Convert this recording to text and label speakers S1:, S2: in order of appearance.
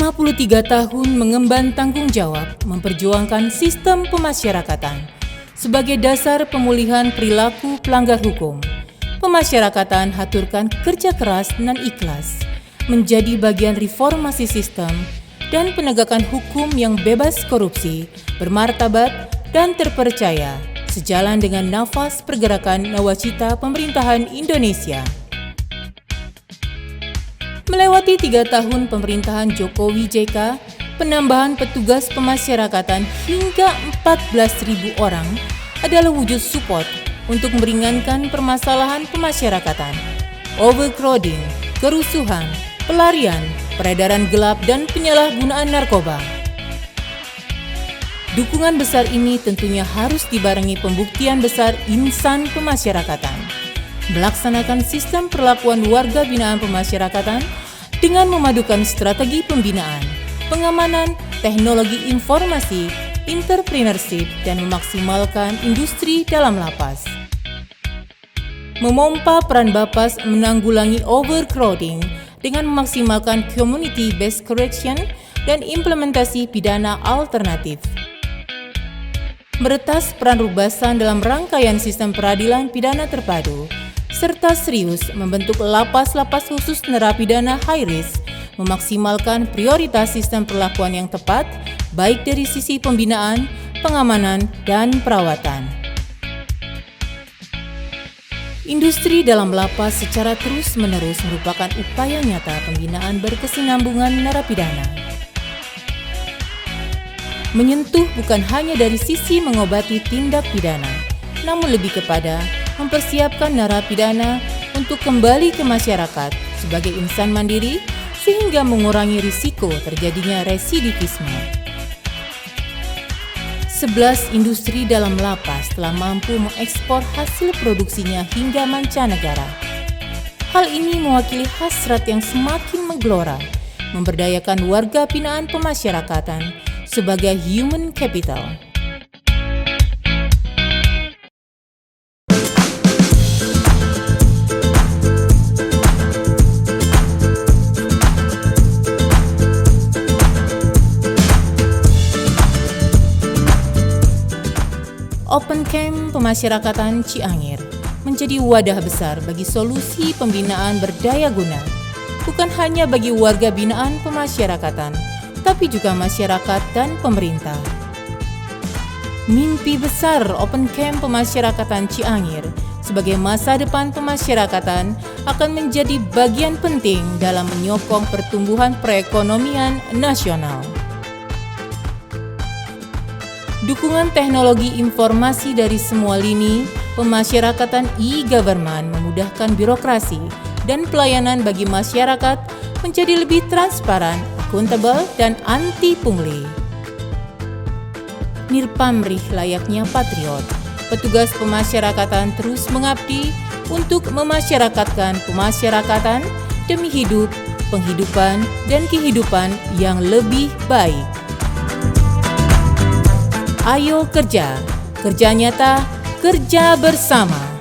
S1: 53 tahun mengemban tanggung jawab memperjuangkan sistem pemasyarakatan sebagai dasar pemulihan perilaku pelanggar hukum. Pemasyarakatan haturkan kerja keras dan ikhlas menjadi bagian reformasi sistem dan penegakan hukum yang bebas korupsi, bermartabat, dan terpercaya sejalan dengan nafas pergerakan nawacita pemerintahan Indonesia. Melewati 3 tahun pemerintahan Jokowi JK, penambahan petugas pemasyarakatan hingga 14.000 orang adalah wujud support untuk meringankan permasalahan pemasyarakatan, overcrowding, kerusuhan, pelarian, peredaran gelap, dan penyalahgunaan narkoba. Dukungan besar ini tentunya harus dibarengi pembuktian besar insan pemasyarakatan, melaksanakan sistem perlakuan warga binaan pemasyarakatan dengan memadukan strategi pembinaan, pengamanan, teknologi informasi, entrepreneurship, dan memaksimalkan industri dalam lapas. Memompa peran Bapas menanggulangi overcrowding dengan memaksimalkan community-based correction dan implementasi pidana alternatif. Meretas peran Rubasan dalam rangkaian sistem peradilan pidana terpadu, serta serius membentuk lapas-lapas khusus narapidana high risk, memaksimalkan prioritas sistem perlakuan yang tepat, baik dari sisi pembinaan, pengamanan, dan perawatan. Industri dalam lapas secara terus-menerus merupakan upaya nyata pembinaan berkesinambungan narapidana. Menyentuh bukan hanya dari sisi mengobati tindak pidana, namun lebih kepada mempersiapkan narapidana untuk kembali ke masyarakat sebagai insan mandiri sehingga mengurangi risiko terjadinya residivisme. 11 industri dalam lapas telah mampu mengekspor hasil produksinya hingga mancanegara. Hal ini mewakili hasrat yang semakin menggelora, memberdayakan warga binaan pemasyarakatan sebagai human capital. Open Camp Pemasyarakatan Ciangir menjadi wadah besar bagi solusi pembinaan berdaya guna, bukan hanya bagi warga binaan pemasyarakatan, tapi juga masyarakat dan pemerintah. Mimpi besar Open Camp Pemasyarakatan Ciangir sebagai masa depan pemasyarakatan akan menjadi bagian penting dalam menyokong pertumbuhan perekonomian nasional. Dukungan teknologi informasi dari semua lini, pemasyarakatan e-government memudahkan birokrasi dan pelayanan bagi masyarakat menjadi lebih transparan, akuntabel, dan anti pungli. Nirpamrih layaknya patriot, petugas pemasyarakatan terus mengabdi untuk memasyarakatkan pemasyarakatan demi hidup, penghidupan, dan kehidupan yang lebih baik. Ayo kerja, kerja nyata, kerja bersama.